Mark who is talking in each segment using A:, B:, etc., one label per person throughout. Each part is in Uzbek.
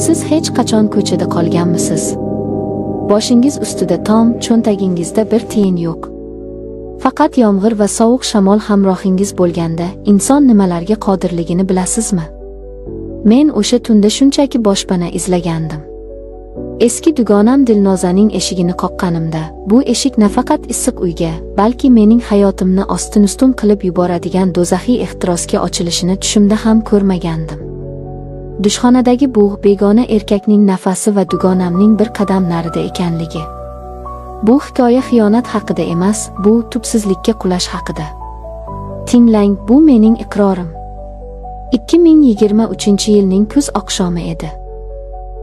A: Siz hech qachon ko'chada qolganmisiz? Boshingiz ustida tom, cho'ntagingizda bir tiyin yo'q. Faqat yomg'ir va sovuq shamol hamrohingiz bo'lganda inson nimalarga qodirligini bilasizmi? Men o'sha tunda shunchaki boshpana izlagandim. Eski dugonam Dilnozaning eshigini qoqqanimda, bu eshik nafaqat issiq uyga, balki mening hayotimni ostin-ustun qilib yuboradigan do'zaxiy ehtirosga ochilishini tushimda ham ko'rmagandim. Dushxonadagi bu begona erkakning nafasi va dugonamning bir qadam narida ekanligi. Bu hikoya xiyonat haqida emas, bu tubsizlikka qulash haqida. Tinglang, bu mening iqrorim. 2023-yilning kuz oqshomi edi.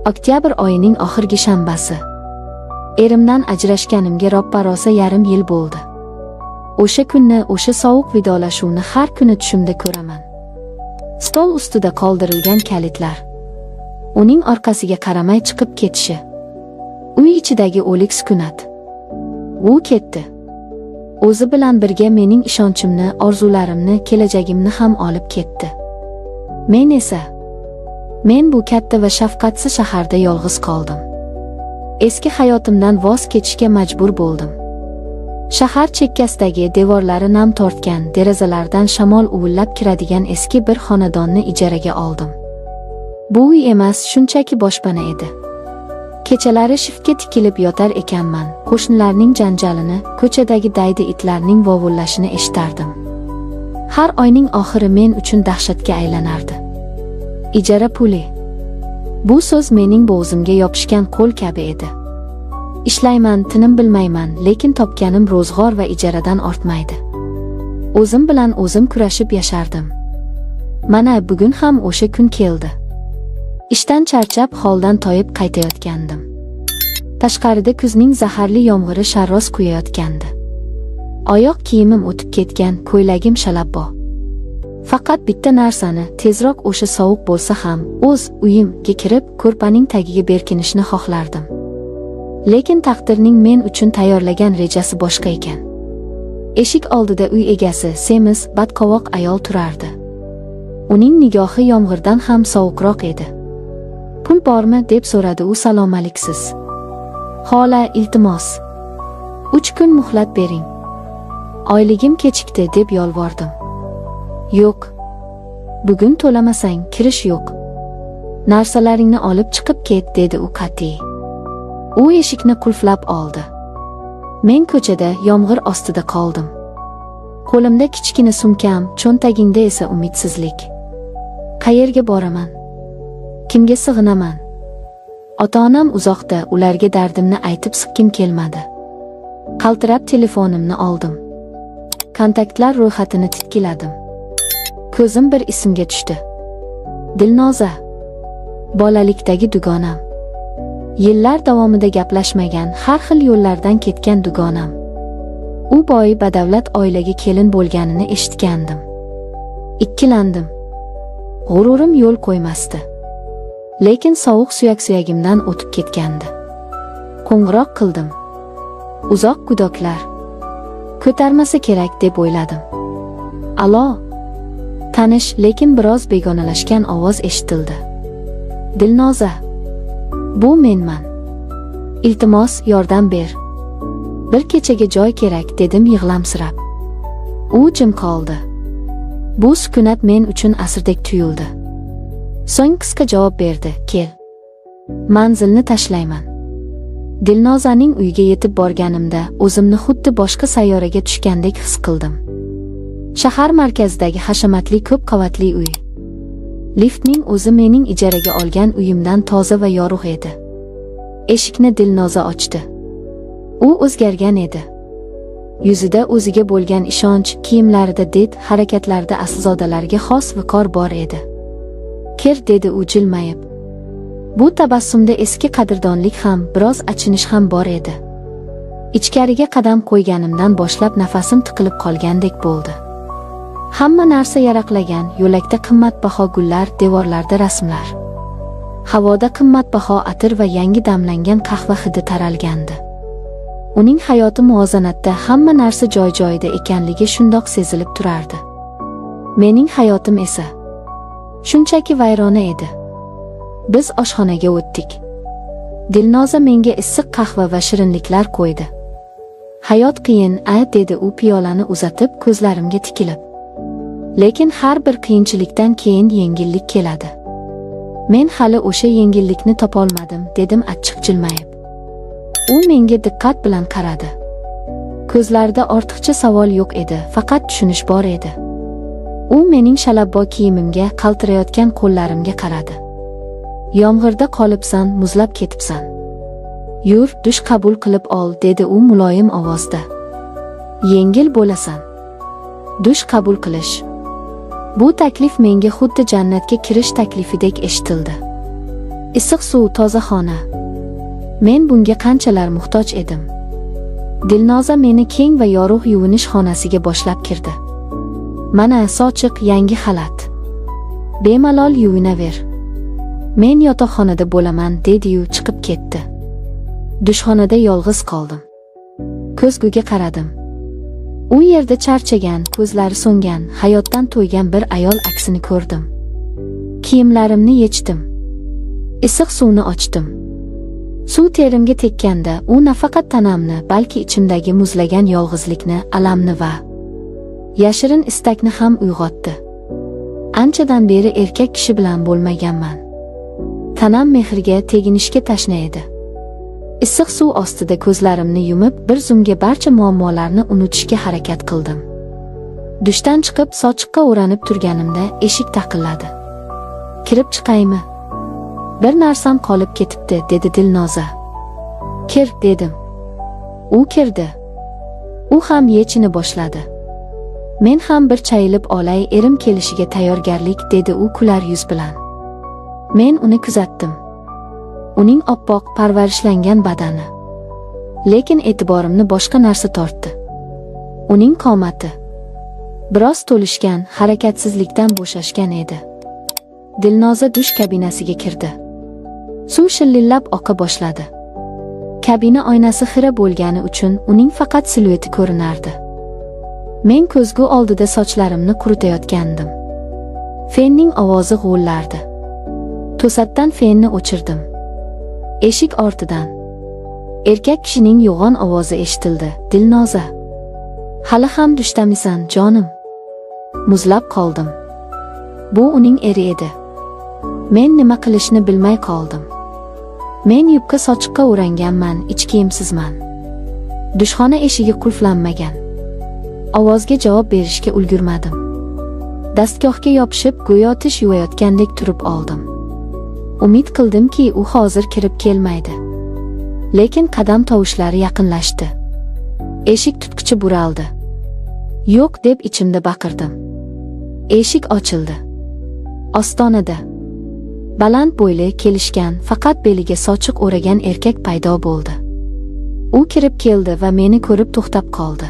A: Oktyabr oyining oxirgi shanbasi. Erimdan ajrashganimga roppa-rosa yarim yil bo'ldi. O'sha kunni, o'sha sovuq vidolashuvni har kuni tushimda ko'raman. Stol ustida qoldirilgan kalitlar. Uning orqasiga qaramay chiqib ketishi. Uy ichidagi o'lik sukunat. U ketdi. O'zi bilan birga mening ishonchimni, orzularimni, kelajagimni ham olib ketdi. Men bu katta va shafqatsiz shaharda yolg'iz qoldim. Eski hayotimdan voz kechishga majbur bo'ldim. Shahar chekkasidagi devorlari nam tortgan, derazalardan shamol uvillab kiradigan eski bir xonadonni ijaraga oldim. Bu uy emas, shunchaki boshpana edi. Kechalari shiftga tikilib yotar ekanman, qo'shnilarning janjalini, ko'chadagi daydi itlarning vovullashini eshitardim. Har oyning oxiri men uchun dahshatga aylanardi. Ijara puli. Bu so'z mening bo'g'zimga yopishgan qo'l kabi edi. Ishlayman, tinim bilmayman, lekin topganim ro'zg'or va ijaradan ortmaydi. O'zim bilan o'zim kurashib yashardim. Mana bugun ham o'sha kun keldi. Ishdan charchab, holdan toyib qaytayotgandim. Tashqarida kuzning zaharli yomg'iri sharros quyayotgandi. Oyoq kiyimim o'tib ketgan, ko'ylagim shalabbo. Faqat bitta narsani, tezroq o'sha sovuq bo'lsa ham, o'z uyimga kirib, ko'rpaning tagiga berkinishni xohlardim. Lekin taqdirning men uchun tayyorlagan rejasi boshqa ekan. Eshik oldida uy egasi, semiz, badqovoq ayol turardi. Uning nigohi yomg'irdan ham sovuqroq edi. Pul bormi deb so'radi u salom-aliksiz. Xola, iltimos. 3 kun muhlat bering. Oyligim kechikdi deb yolvordim. Yo'q. Bugun to'lamasang kirish yo'q. Narsalaringni olib chiqib ket dedi u qat'iy. U eshikni qulflab oldi. Men ko'chada yomg'ir ostida qoldim. Qo'limda kichkina sumkam, cho'ntagimda esa umidsizlik. Qayerga boraman? Kimga sig'inaman? Ota-onam uzoqda, ularga dardimni aytib siqqim kelmadi. Qaltirab telefonimni oldim. Kontaktlar ro'yxatini titkiladim. Ko'zim bir ismga tushdi. Dilnoza. Bolalikdagi dugonam. Yillar davomida gaplashmagan, har xil yo'llardan ketgan dugonam. U boy badavlat oilaga kelin bo'lganini eshitgandim. Ikkilandim. G'ururim yo'l qo'ymasdi. Lekin sovuq suyak-suyagimdan o'tib ketgandi. Qo'ng'iroq qildim. Uzoq gudoklar. Ko'tarmasa kerak deb o'yladim. Alo. Tanish, lekin biroz begonalashgan ovoz eshitildi. Dilnoza. Bu menman. Iltimos, yordam ber. Bir kechaga joy kerak dedim yig'lamsirab. U jim qoldi. Bu sukunat men uchun asrdek tuyuldi. So'ng qisqa javob berdi, kel. Manzilni tashlayman. Dilnozaning uyiga yetib borganimda o'zimni xuddi boshqa sayyoraga tushgandek his qildim. Shahar markazidagi hashamatli ko'p qavatli uy. Liftning o'zi mening ijaraga olgan uyimdan toza va yorug' edi. Eshikni Dilnoza ochdi. U o'zgargan edi. Yuzida o'ziga bo'lgan ishonch, kiyimlarida did, harakatlarida aslzodalarga xos viqor bor edi. Kir dedi u jilmayib. Bu tabassumda eski qadrdonlik ham, biroz achinish ham bor edi. Ichkariga qadam qo'yganimdan boshlab nafasim tiqilib qolgandek bo'ldi. Hamma narsa yaraqlagan, yo'lakda qimmatbaho gullar, devorlarda rasmlar. Havoda qimmatbaho atir va yangi damlangan qahva hidi taralgandi. Uning hayoti muvozanatda, hamma narsa joy-joyida ekanligi shundoq sezilib turardi. Mening hayotim esa shunchaki vayrona edi. Biz oshxonaga o'tdik. Dilnoza menga issiq qahva va shirinliklar qo'ydi. Hayot qiyin, dedi u piyolani uzatib ko'zlarimga tikilib. Lekin har bir qiyinchilikdan keyin yengillik keladi. Men hali o'sha yengillikni topolmadim, dedim achchiq jilmayib. U menga diqqat bilan qaradi. Ko'zlarida ortiqcha savol yo'q edi, faqat tushunish bor edi. U mening shalabbo kiyimimga, qaltirayotgan qo'llarimga qaradi. Yomg'irda qolibsan, muzlab ketibsan. Yur, dush qabul qilib ol, dedi u muloyim ovozda. Yengil bo'lasan. Dush qabul qilish. Bu taklif menga xuddi jannatga kirish taklifidek eshitildi. Issiq suv, toza xona. Men bunga qanchalar muhtoj edim. Dilnoza meni keng va yorug' yuvinish xonasiga boshlab kirdi. Mana sochiq yangi xalat. Bemalol yuvinaver. Men yotoqxonada bo'laman, dedi-yu chiqib ketdi. Dushxonada yolg'iz qoldim. Ko'zguga qaradim. U yerda charchagan, ko'zlari so'ngan, hayotdan to'ygan bir ayol aksini ko'rdim. Kiyimlarimni yechdim. Issiq suvni ochdim. Suv terimga tekkanda u nafaqat tanamni, balki ichimdagi muzlagan yolg'izlikni, alamni va yashirin istakni ham uyg'otdi. Anchadan beri erkak kishi bilan bo'lmaganman. Tanam mehrga, teginishga tashna edi. Issiq suv ostida ko'zlarimni yumib, bir zumga barcha muammolarni unutishga harakat qildim. Dushdan chiqib, sochiqqa o'ranib turganimda eshik taqilladi. Kirib chiqaymi? Bir narsam qolib ketibdi, dedi Dilnoza. Kir, dedim. U kirdi. U ham yechini boshladi. Men ham bir chayilib olay, erim kelishiga tayyorgarlik, dedi u kular yuz bilan. Men uni kuzatdim. Uning oppoq, parvarishlangan badani. Lekin e'tiborimni boshqa narsa tortdi. Uning qomati. Biroz to'lishgan, harakatsizlikdan bo'shashgan edi. Dilnoza dush kabinasiga kirdi. Suv shillillab oqa boshladi. Kabina oynasi xira bo'lgani uchun uning faqat silueti ko'rinardi. Men ko'zgu oldida sochlarimni quritayotgandim. Fenning ovozi g'ullardi. To'satdan fenni o'chirdim. Eshik ortidan erkak kishining yo'g'on ovozi eshitildi. Dilnoza, hali ham dushdamisan, jonim? Muzlab qoldim. Bu uning eri edi. Men nima qilishni bilmay qoldim. Men yubka sochiqqa o'ranganman, ich kiyimsizman. Dushxona eshigi qulflanmagan. Ovozga javob berishga ulgurmadim. Dastgohga yopishib, go'yo tish yuvayotgandek turib oldim. Umid qildimki, u hozir kirib kelmaydi. Lekin qadam tovushlari yaqinlashdi. Eshik tutqichi buraldi. Yo'q, deb ichimda baqirdim. Eshik ochildi. Ostonada baland bo'yli, kelishgan, faqat beliga sochiq o'ragan erkak paydo bo'ldi. U kirib keldi va meni ko'rib to'xtab qoldi.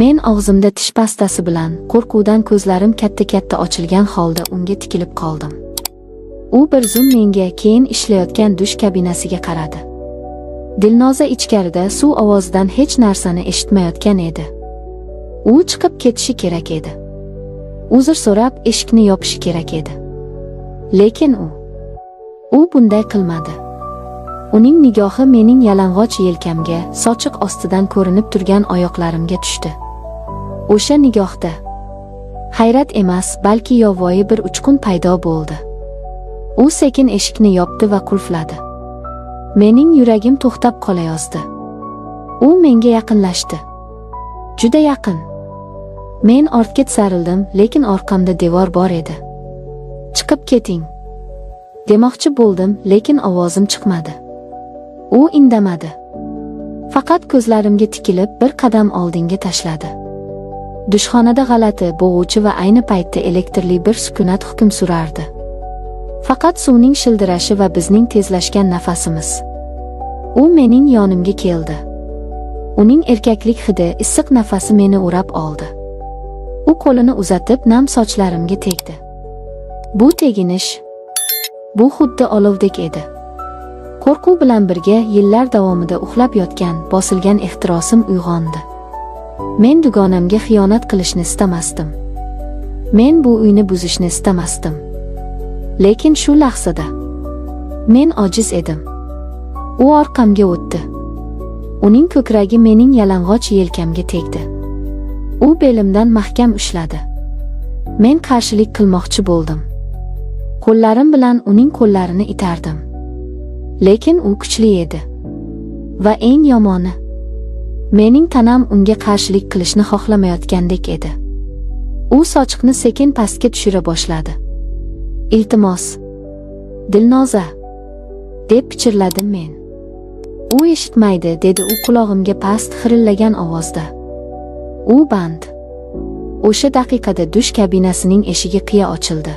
A: Men og'zimda tish pastasi bilan, qo'rquvdan ko'zlarim katta-katta ochilgan holda unga tikilib qoldim. U bir zum menga, keyin ishlayotgan dush kabinasiga qaradi. Dilnoza ichkarida suv ovozidan hech narsani eshitmayotgan edi. U chiqib ketishi kerak edi. Uzr so'rab eshikni yopishi kerak edi. Lekin u bunday qilmadi. Uning nigohi mening yalang'och yelkamga, sochiq ostidan ko'rinib turgan oyoqlarimga tushdi. O'sha nigohda hayrat emas, balki yovvoyi bir uchqun paydo bo'ldi. U sekin eshikni yopdi va qulfladi. Mening yuragim to'xtab qolayozdi. U menga yaqinlashdi. Juda yaqin. Men ortga tisarildim, lekin orqamda devor bor edi. Chiqib keting demoqchi bo'ldim, lekin ovozim chiqmadi. U indamadi. Faqat ko'zlarimga tikilib bir qadam oldinga tashladi. Dushxonada g'alati, bo'g'uvchi va ayni paytda elektrli bir sukunat hukm surardi. Faqat suvning shildirashi va bizning tezlashgan nafasimiz. U mening yonimga keldi. Uning erkaklik hidi, issiq nafasi meni o'rab oldi. U qo'lini uzatib nam sochlarimga tegdi. Bu teginish, bu xuddi olovdek edi. Qo'rquv bilan birga yillar davomida uxlab yotgan, bosilgan ehtirosim uyg'ondi. Men dugonamga xiyonat qilishni istamasdim. Men bu uyni buzishni istamasdim. Lekin shu lahzada Men ojiz edim. U orqamga o'tdi. Uning ko'kragi mening yalang'och yelkamga tegdi. U belimdan mahkam ushladi. Men qarshilik qilmoqchi bo'ldim. Qo'llarim bilan uning qo'llarini itardim. Lekin u kuchli edi. Va eng yomoni, mening tanam unga qarshilik qilishni xohlamayotgandek edi. U sochiqni sekin pastga tushira boshladi. "Iltimos, Dilnoza", deb pichirladim men. "U eshitmaydi", dedi u qulog'imga past xirillagan ovozda. U band. O'sha daqiqada dush kabinasining eshigi qiya ochildi.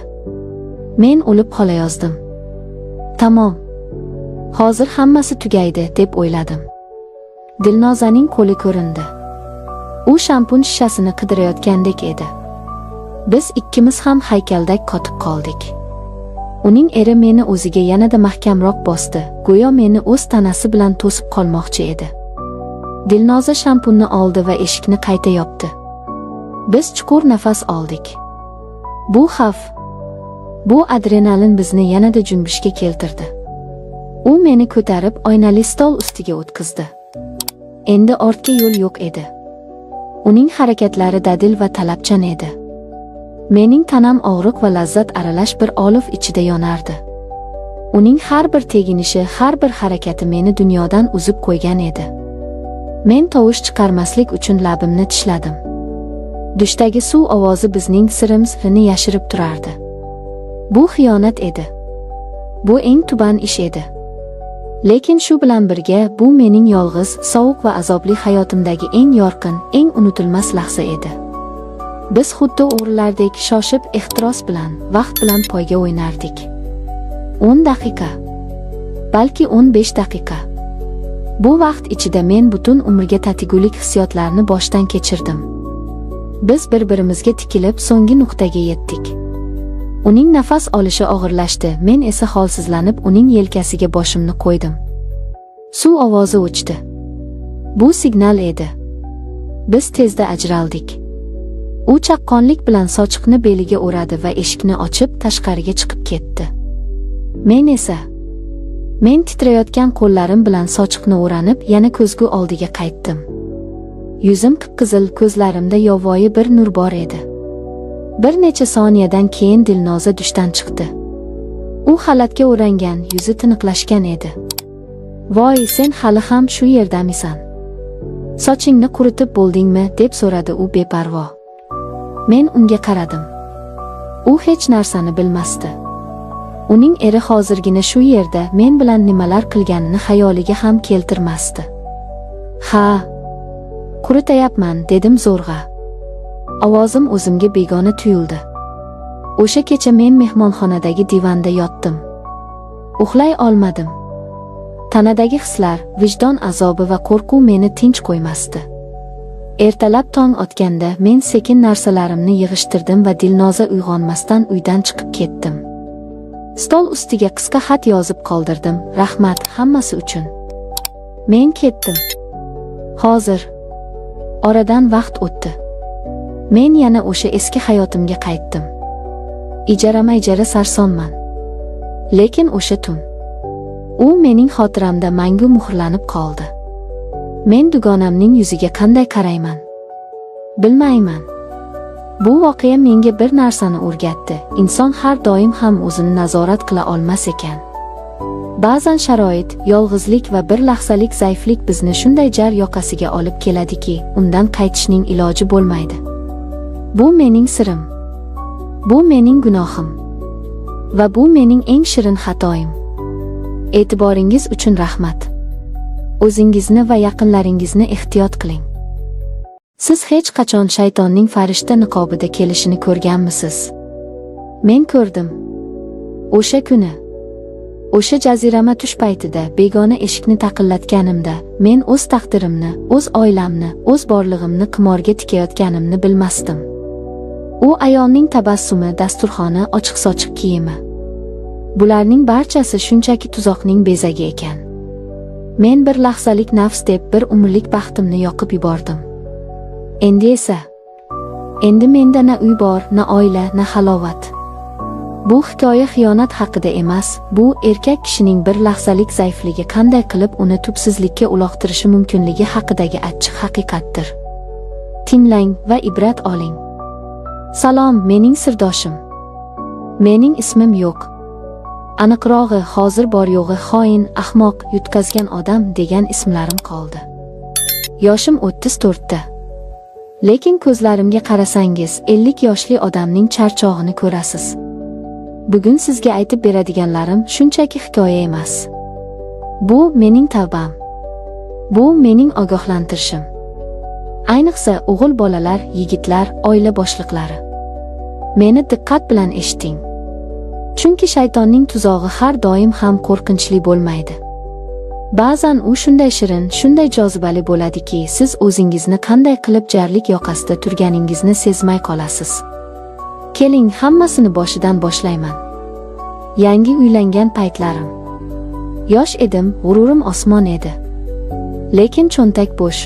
A: Men o'lib qolayozdim. Tamom. Hozir hammasi tugaydi, deb o'yladim. Dilnozaning qo'li ko'rindi. U shampun shishasini qidirayotgandek edi. Biz ikkimiz ham haykaldek qotib qoldik. Uning eri meni o'ziga yanada mahkamroq bosdi, go'yo meni o'z tanasi bilan to'sib qolmoqchi edi. Dilnoza shampunni oldi va eshikni qayta yopdi. Biz chuqur nafas oldik. Bu xavf, bu adrenalin bizni yanada junbishga keltirdi. U meni ko'tarib oynali stol ustiga o'tkazdi. Endi ortga yo'l yo'q edi. Uning harakatlari dadil va talabchan edi. Mening tanam og'riq va lazzat aralash bir olov ichida yonardi. Uning har bir teginishi, har bir harakati meni dunyodan uzib qo'ygan edi. Men tovush chiqarmaslik uchun labimni tishladim. Dushdagi suv ovozi bizning sirimizni yashirib turardi. Bu xiyonat edi. Bu eng tuban ish edi. Lekin shu bilan birga bu mening yolg'iz, sovuq va azobli hayotimdagi eng yorqin, eng unutilmas lahza edi. Biz xuddi o'g'rilardek shoshib, ehtiros bilan, vaqt bilan poyga o'ynardik. 10 daqiqa, balki 15 daqiqa. Bu vaqt ichida men butun umrga tatigulik hissiyotlarni boshdan kechirdim. Biz bir-birimizga tikilib so'nggi nuqtaga yetdik. Uning nafas olishi og'irlashdi, men esa holsizlanib uning yelkasiga boshimni qo'ydim. Suv ovozi o'chdi. Bu signal edi. Biz tezda ajraldik. U chaqqonlik bilan sochiqni beliga o'radi va eshikni ochib tashqariga chiqib ketdi. Men titrayotgan qo'llarim bilan sochiqni o'ranib, yana ko'zgu oldiga qaytdim. Yuzim qip-qizil, ko'zlarimda yovvoyi bir nur bor edi. Bir necha soniyadan keyin Dilnoza dushdan chiqdi. U xalatga o'rangan, yuzi tiniqlashgan edi. "Voy, sen hali ham shu yerdamisan? Sochingni quritib bo'ldingmi?" deb so'radi u beparvo. Men unga qaradim. U hech narsani bilmasdi. Uning eri hozirgina shu yerda men bilan nimalar qilganini xayoliga ham keltirmasdi. "Ha, quritayapman", dedim zo'rg'a. Ovozim o'zimga begona tuyuldi. O'sha kecha men mehmonxonadagi divanda yotdim. Uxlay olmadim. Tanadagi hislar, vijdon azobi va qo'rquv meni tinch qo'ymasdi. Ertalab tong otganda men sekin narsalarimni yig'ishtirdim va Dilnoza uyg'onmasdan uydan chiqib ketdim. Stol ustiga qisqa xat yozib qoldirdim: "Rahmat hammasi uchun. Men ketdim. Hozir." Oradan vaqt o'tdi. Men yana o'sha eski hayotimga qaytdim. Ijara sarsonman. Lekin o'sha tun, u mening xotiramda mangu muhrlanib qoldi. Men dugonamning yuziga qanday qarayman? Bilmayman. Bu voqea menga bir narsani o'rgatdi. Inson har doim ham o'zini nazorat qila olmas ekan. Ba'zan sharoit, yolg'izlik va bir lahzalik zaiflik bizni shunday jar yoqasiga olib keladiki, undan qaytishning iloji bo'lmaydi. Bu mening sirim. Bu mening gunohim. Va bu mening eng shirin xatoim. E'tiboringiz uchun rahmat. O'zingizni va yaqinlaringizni ehtiyot qiling. Siz hech qachon shaytonning farishta niqobida kelishini ko'rganmisiz? Men ko'rdim. O'sha kuni, o'sha jazirama tush paytida begona eshikni taqillatganimda, men o'z taqdirimni, o'z oilamni, o'z borlig'imni qimorga tikayotganimni bilmasdim. U ayolning tabassumi, dasturxoni, ochiq-sochiq kiyimi. Bularning barchasi shunchaki tuzoqning bezagi ekan. Men bir lahzalik nafs deb bir umrlik baxtimni yoqib yubordim. Endi menda na uy bor, na oila, na halovat. Bu hikoya xiyonat haqida emas, bu erkak kishining bir lahzalik zaifligi qanday qilib uni tubsizlikka uloqtirishi mumkinligi haqidagi achchiq haqiqatdir. Tinglang va ibrat oling. Salom, mening sirdoshim. Mening ismim yo'q. Aniqrog'i, hozir bor yo'g'i xoin, ahmoq, yutqazgan odam degan ismlarim qoldi. Yoshim 34 ta. Lekin ko'zlarimga qarasangiz, 50 yoshli odamning charchog'ini ko'rasiz. Bugun sizga aytib beradiganlarim shunchaki hikoya emas. Bu mening tavbam. Bu mening ogohlantirishim. Ayniqsa o'g'il bolalar, yigitlar, oila boshliqlari. Meni diqqat bilan eshiting. Chunki shaytonning tuzog'i har doim ham qo'rqinchli bo'lmaydi. Ba'zan u shunday shirin, shunday jozibali bo'ladiki, siz o'zingizni qanday qilib jarlik yoqasida turganingizni sezmay qolasiz. Keling, hammasini boshidan boshlayman. Yangi uylangan paytlarim. Yosh edim, g'ururim osmon edi. Lekin cho'ntak bo'sh.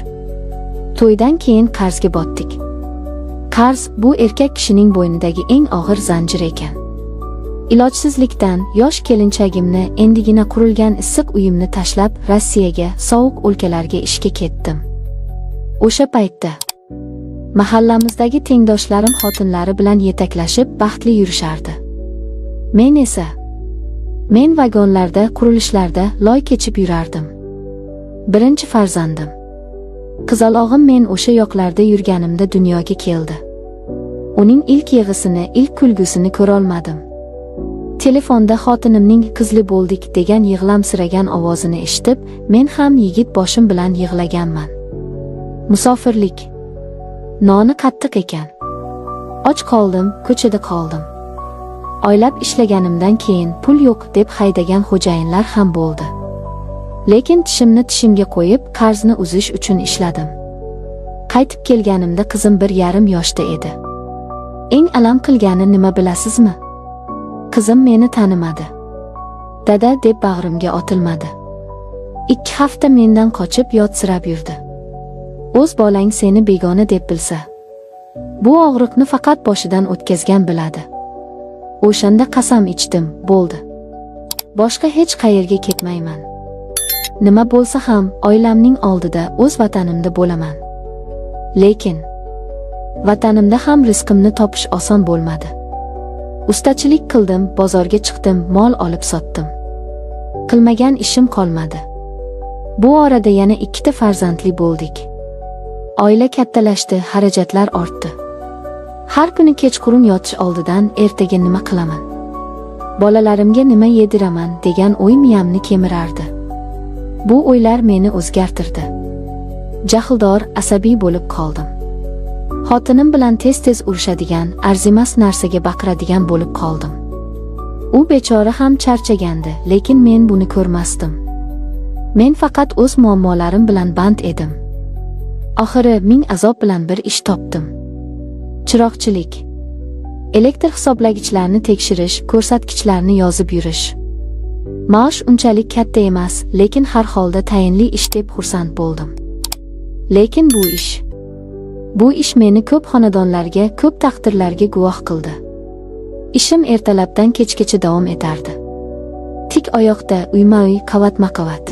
A: To'ydan keyin qarzga botdik. Qarz bu erkak kishining bo'ynidagi eng og'ir zanjir ekan. Ilojsizlikdan yosh kelinchagimni, endigina qurilgan issiq uyimni tashlab Rossiyaga, sovuq o'lkalarga ishga ketdim. O'sha paytda mahallamizdagi tengdoshlarim xotinlari bilan yetaklashib baxtli yurishardi. Men vagonlarda, qurilishlarda loy kechib yurardim. Birinchi farzandim. Qizalog'im men o'sha yoqlarda yurganimda dunyoga keldi. Uning ilk yig'isini, ilk kulgusini ko'rolmadim. Telefonda xotinimning qizli bo'ldik degan yig'lamsiragan ovozini eshitib, men ham yigit boshim bilan yig'laganman. Musofirlik. Noni qattiq ekan. Och qoldim, ko'chada qoldim. Oylab ishlaganimdan keyin pul yo'q deb haydagan xo'jayinlar ham bo'ldi. Lekin tishimni tishimga qo'yib, qarzni uzish uchun ishladim. Qaytib kelganimda qizim 1,5 yoshda edi. Eng alam qilgani nima bilasizmi? Qizim meni tanimadi. Dada deb bag'rimga otilmadi. 2 hafta mendan qochib yotsirab yurdi. O'z bolang seni begona deb bilsa, bu og'riqni faqat boshidan o'tkazgan biladi. O'shanda qasam ichdim, bo'ldi. Boshqa hech qayerga ketmayman. Nima bo'lsa ham oilamning oldida, o'z vatanimda bo'laman. Lekin vatanimda ham rizqimni topish oson bo'lmadi. Ustachilik qildim, bozorga chiqdim, mol olib sotdim. Qilmagan ishim qolmadi. Bu orada yana 2 ta farzandli bo'ldik. Oila kattalashdi, xarajatlar ortdi. Har kuni kechqurun yotish oldidan ertaga nima qilaman? Bolalarimga nima yediraman degan o'y miyamni kemirardi. Bu o'ylar meni o'zgartirdi. Jahldor, asabiy bo'lib qoldim. Xotinim bilan tez-tez urushadigan, arzimas narsaga baqiradigan bo'lib qoldim. U bechora ham charchagandi, lekin men buni ko'rmasdim. Men faqat o'z muammolarim bilan band edim. Oxiri ming azob bilan bir ish topdim. Chiroqchilik. Elektr hisoblagichlarni tekshirish, ko'rsatkichlarni yozib yurish. Maosh unchalik katta emas, lekin har holda tayinli ish deb xursand bo'ldim. Lekin bu ish meni ko'p xonadonlarga, ko'p taqdirlarga guvoh qildi. Ishim ertalabdan kechgacha davom etardi. Tik oyoqda, uyma-uy, qavatma-qavat.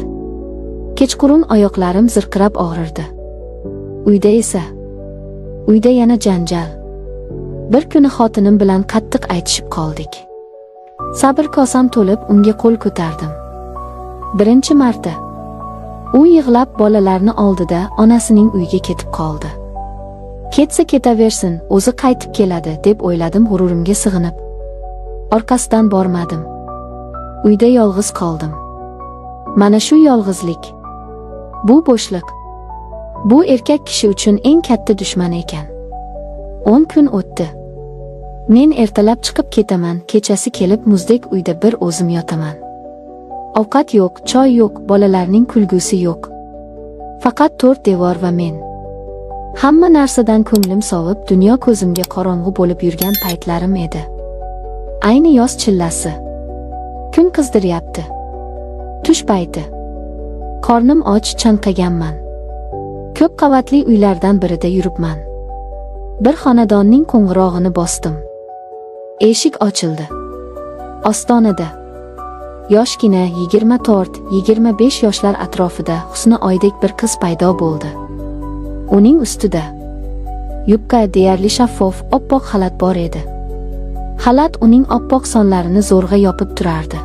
A: Kechqurun oyoqlarim zirqirab og'rirdi. Uyda yana janjal. Bir kuni xotinim bilan qattiq aytishib qoldik. Sabr kosam to'lib unga qo'l ko'tardim. Birinchi marta. U yig'lab bolalarni oldida onasining uyiga ketib qoldi. Ketsa ketaversin, o'zi qaytib keladi deb o'yladim g'ururimga sig'inib. Orqasidan bormadim. Uyda yolg'iz qoldim. Mana shu yolg'izlik, bu bo'shliq, bu erkak kishi uchun eng katta dushman ekan. 10 kun o'tdi. Men ertalab chiqib ketaman, kechasi kelib muzdek uyda bir o'zim yotaman. Ovqat yo'q, choy yo'q, bolalarning kulgusi yo'q. Faqat 4 devor va men. Hamma narsadan ko'nglim sovib, dunyo ko'zimga qorong'u bo'lib yurgan paytlarim edi. Ayni yoz chillasi. Kun qizdiryapti. Tush payti. Qornim och, chanqaganman. Ko'p qavatli uylardan birida yuribman. Bir xonadonning qo'ng'irog'ini bosdim. Eshik ochildi. Ostonada yoshgina 24-25 yoshlar atrofida husni oydek bir qiz paydo bo'ldi. Uning ustida yubka deyarli shaffof oppoq xalat bor edi. Xalat uning oppoq sonlarini zo'rg'a yopib turardi.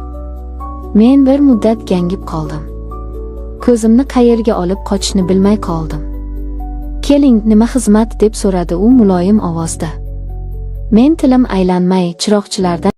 A: Men bir muddat gangib qoldim. Ko'zimni qayerga olib qochishni bilmay qoldim. "Keling, nima xizmat?" deb so'radi u muloyim ovozda. Men tilim aylanmay chiroqchilardan